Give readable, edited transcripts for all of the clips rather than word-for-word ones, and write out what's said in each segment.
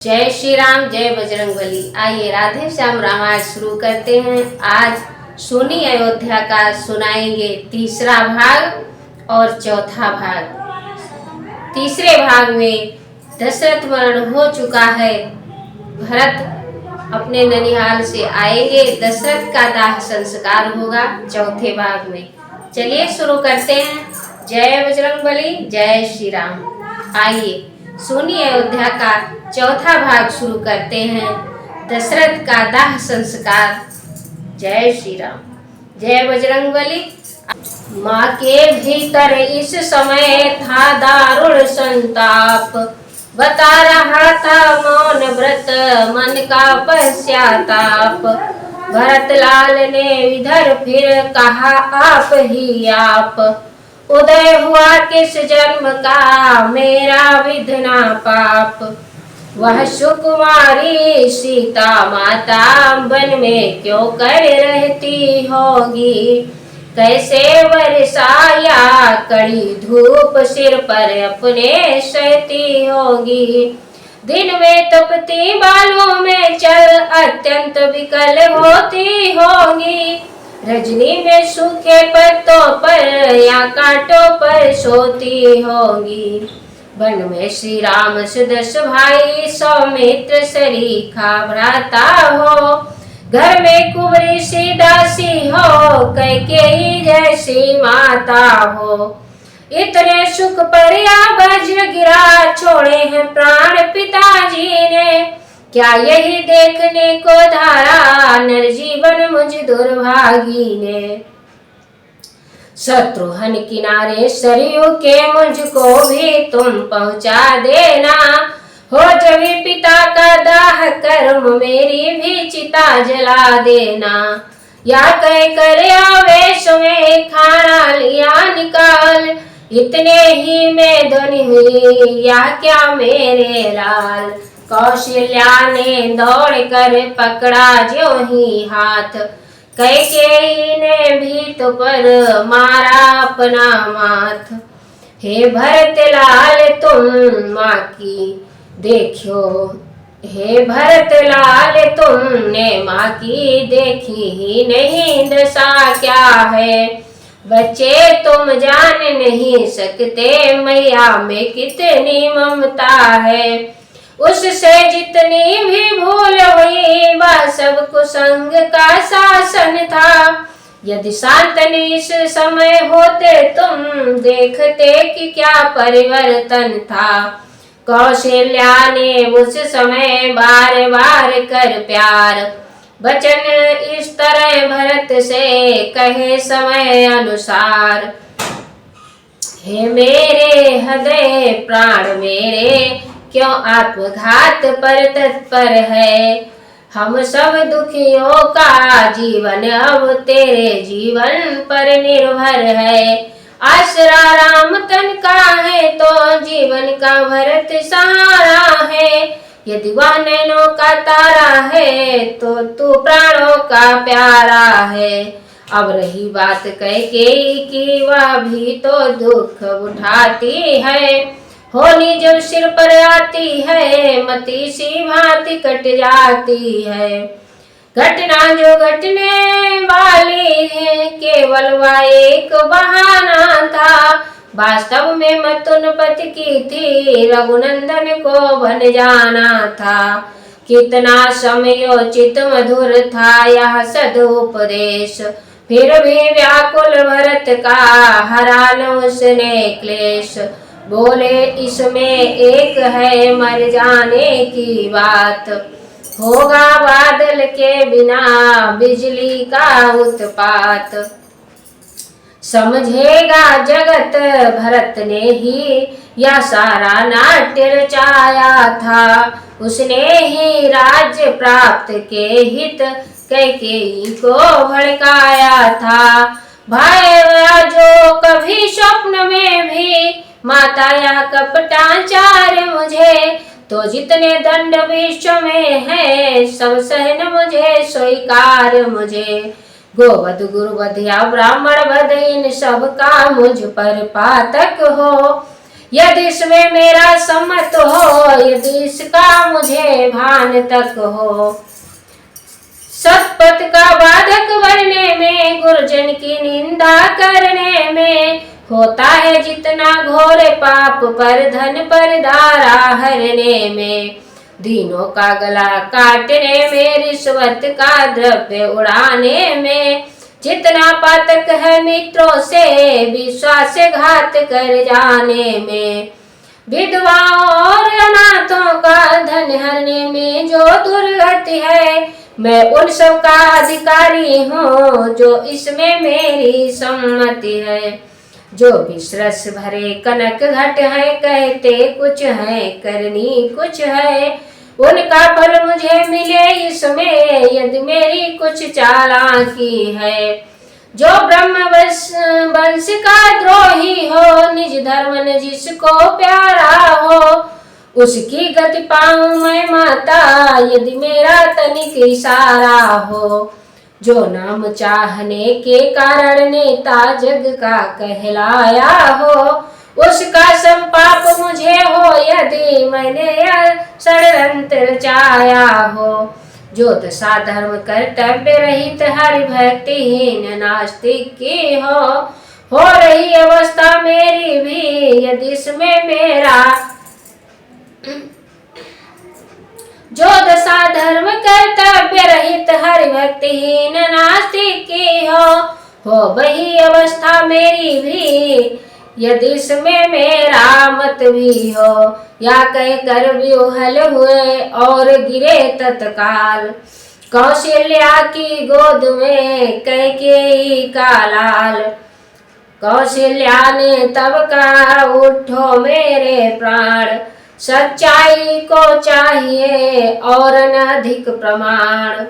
जय श्री राम, जय बजरंगबली। आइए राधे श्याम रामायण शुरू करते हैं। आज सोनी अयोध्या का सुनाएंगे तीसरा भाग और चौथा भाग। तीसरे भाग में दशरथ मरण हो चुका है, भरत अपने ननिहाल से आएंगे, दशरथ का दाह संस्कार होगा चौथे भाग में। चलिए शुरू करते हैं। जय बजरंगबली, जय श्री राम। आइए सोनी अयोध्या का चौथा भाग शुरू करते हैं, दशरथ का दाह संस्कार। जय श्री राम, जय बजरंगबली। माँ के भीतर इस समय था दारुण संताप, बता रहा था मौन व्रत मन का पश्चाताप। भरत लाल ने इधर फिर कहा आप ही आप, उदय हुआ किस जन्म का मेरा विधना पाप। वह सुकुमारी सीता माता वन में क्यों कर रहती होगी, कैसे बरसाया कड़ी धूप सिर पर अपने सहती होगी। दिन में तपती बालों में चल अत्यंत विकल होती होगी, रजनी में सूखे पत्तों पर या कांटों पर सोती होगी। वन में श्री राम सुदर्श भाई सौमित्र सरीखा भ्राता हो, घर में कुंवरी सी दासी हो, कैकेयी जैसी माता हो। इतने सुख पर या वज्र गिरा छोड़े हैं प्राण पिताजी ने, क्या यही देखने को धारा नर जीवन मुझ दुर्भागी ने। शत्रुघ्न किनारे सरयू के मुझको भी तुम पहुंचा देना, हो जब पिता का दाह कर्म मेरी भी चिता जला देना। या कह कर आवेश में खाना लिया निकाल, इतने ही में ध्वनि हुई या क्या मेरे लाल। कौशल्या ने दौड़ कर पकड़ा ज्यों ही हाथ, कैकेयी ने भी तो पर मारा अपना माथ। हे भरत लाल तुम माँ की देखो, हे भरत लाल तुमने माँ की देखी ही नहीं दशा क्या है। बच्चे तुम जान नहीं सकते मैया में कितनी ममता है, उससे जितनी भी भूल हुई वह सब कुसंग का शासन था। यदि शांतनु इस समय होते तुम देखते कि क्या परिवर्तन था। कौशल्या ने उस समय बार बार कर प्यार, वचन इस तरह भरत से कहे समय अनुसार। हे मेरे हृदय प्राण मेरे क्यों आत्मघात पर तत्पर है, हम सब दुखियों का जीवन अब तेरे जीवन पर निर्भर है। आसरा राम तन का है तो जीवन का भरत सहारा है, यदि वह नैनों का तारा है तो तू प्राणों का प्यारा है। अब रही बात कैकेयी की, वह भी तो दुख उठाती है, होली जब सिर पर आती है मती सी भांति कट जाती है। घटना जो घटने वाली है केवल वह एक बहाना था, वास्तव में मतुन पति की थी रघुनंदन को बन जाना था। कितना समयोचित मधुर था यह सदुपदेश, फिर भी व्याकुल भरत का हरा न उसने क्लेश। बोले इसमें एक है मर जाने की बात, होगा बादल के बिना बिजली का उत्पात। समझेगा जगत भरत ने ही यह सारा नाट्य रचाया था, उसने ही राज्य प्राप्त के हित कैकेयी को भड़काया था। भाई जो कभी स्वप्न में भी माता यह कपटाचार मुझे, तो जितने दंड विश्व में है सब सहन मुझे स्वीकार मुझे। गोवध गुरुवध या ब्राह्मण वध इन सब का मुझ पर पातक हो, यदि इसमें मेरा सम्मत हो, यदि इसका मुझे भान तक हो। सतपथ का बाधक बनने में, गुरुजन की निंदा करने में, होता है जितना घोर पाप पर धन पर दारा हरने में। दीनों का गला काटने में, रिश्वत का द्रव्य उड़ाने में, जितना पातक है मित्रों से विश्वासघात कर जाने में। विधवाओं और अनाथों का धन हरने में जो दुर्गति है, मैं उन सब का अधिकारी हूँ जो इसमें मेरी सम्मति है। जो विश्रस भरे कनक घट है, कहते कुछ है करनी कुछ है, उनका फल मुझे मिले इसमें, यदि मेरी कुछ चालाकी है। जो ब्रह्म वंश का द्रोही हो, निज धर्म न जिसको प्यारा हो, उसकी गति पाऊं मैं माता, यदि मेरा तनिक इशारा हो। जो नाम चाहने के कारण नेता जग का कहलाया हो, उसका सब पाप मुझे हो, यदि मैंने यह षड्यंत्र रचाया हो। जो दशा धर्म कर्तव्य रहित हरि भक्तिहीन नास्तिक की हो रही अवस्था मेरी भी, यदि इसमें मेरा जो दशा धर्म कर्तव्य रहित हरि भक्तिहीन नास्तिक की हो वही अवस्था मेरी भी, यदि इसमें मेरा मत भी हो। या कह कर व्यूहल हुए और गिरे तत्काल, कौशल्या की गोद में कैकेयी का लाल। कौशल्या ने तब कहा उठो मेरे प्राण, सच्चाई को चाहिए और न अधिक प्रमाण।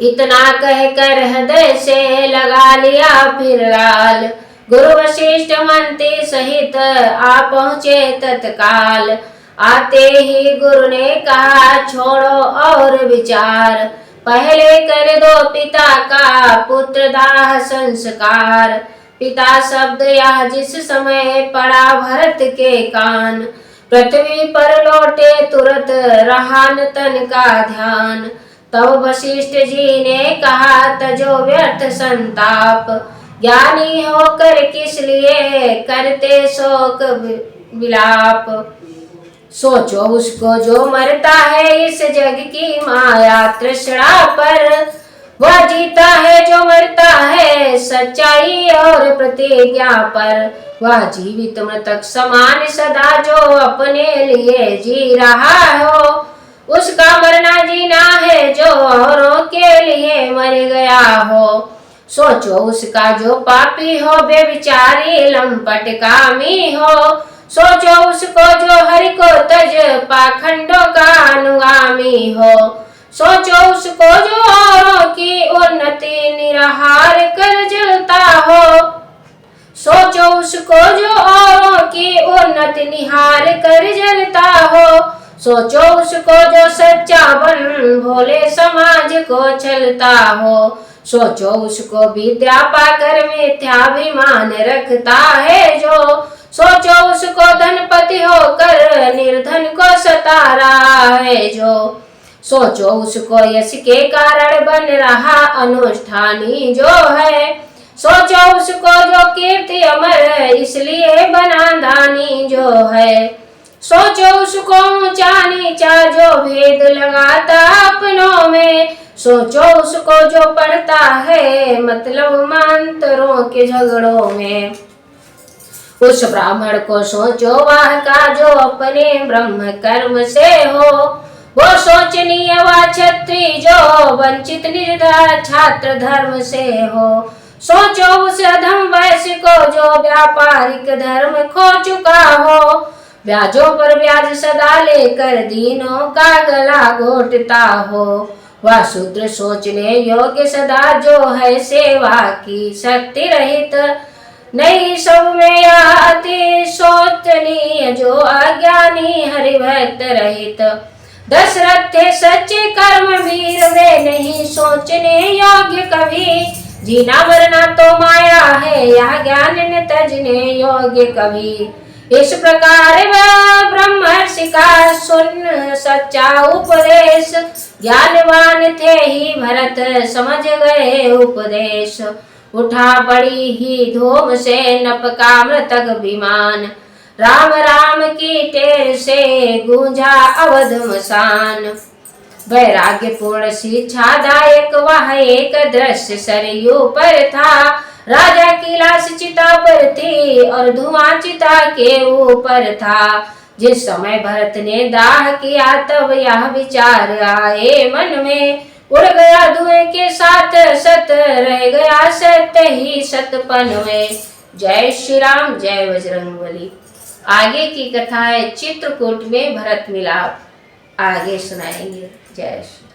इतना कहकर हृदय से लगा लिया फिर गाल, गुरु वशिष्ठ मंत्री सहित आ पहुँचे तत्काल। आते ही गुरु ने कहा छोड़ो और विचार, पहले कर दो पिता का पुत्र दाह संस्कार। पिता शब्द यह जिस समय पड़ा भरत के कान, पृथ्वी पर लौटे तुरंत रहा न तन का ध्यान। तब वशिष्ठ जी ने कहा तजो व्यर्थ संताप, ज्ञानी होकर किस लिए करते शोक विलाप। सोचो उसको जो मरता है इस जग की माया तृष्णा पर, वह जीता है जो मरता है सच्चाई और प्रतिज्ञा पर। वह जीवित मृतक समान सदा जो अपने लिए जी रहा हो, उसका मरना जीना है जो औरों के लिए मर गया हो। सोचो उसका जो पापी हो बेविचारी लंपट कामी हो, सोचो उसको जो हरि को तज पाखंडों का अनुगामी हो। सोचो उसको जो औरों की उन्नति निराहार कर जलता हो, सोचो उसको जो औरों की उन्नति निहार कर जलता हो। सोचो उसको जो सच्चा बन भोले समाज को चलता हो। सोचो उसको विद्या पाकर मिथ्याभिमान रखता है जो, सोचो उसको धनपति होकर निर्धन को सता रहा है जो। सोचो उसको यश के कारण बन रहा अनुष्ठानी जो है, सोचो उसको जो कीर्ति अमर इसलिए बना दानी जो है। सोचो उसको ऊंचा नीचा जो भेद लगाता अपनों में, सोचो उसको जो पढ़ता है मतलब मंत्रों के झगड़ों में। उस ब्राह्मण को सोचो वह का जो अपने ब्रह्म कर्म से हो, वो सोचनीय व क्षत्रिय जो वंचित निर्धर छात्र धर्म से हो। सोचो उस अधम वैश्य को जो व्यापारिक धर्म खो चुका हो, ब्याजों पर ब्याज सदा लेकर दीनों का गला घोटता हो। वह शूद्र सोचने योग्य सदा जो है सेवा की शक्ति रहित, नहीं सब में अति सोचनीय जो अज्ञानी हरिभक्त रहित। दशरथ थे सच्चे कर्म वीर वे नहीं सोचने योग्य कभी, जीना मरना तो माया है, यह ज्ञान न तजने योग्य कभी। इस प्रकार वह ब्रह्मर्षि का सुन सच्चा उपदेश, ज्ञानवान थे ही भरत समझ गए उपदेश। उठा बड़ी ही धूम से नपका मृतक विमान, राम राम की टेर से गूंजा अवध मसान। वैराग्यपूर्ण शिक्षादायक वह एक दृश्य सरयू पर था, राजा की लाश चिता पर थी और धुआं चिता के ऊपर था। जिस समय भरत ने दाह किया तब यह विचार आए मन में, उड़ गया धुएं के साथ सत, रह गया सत्य ही सतपन में। जय श्री राम, जय बजरंगबली। आगे की कथा है चित्रकूट में भरत मिलाप, आगे सुनाएंगे। जय श्री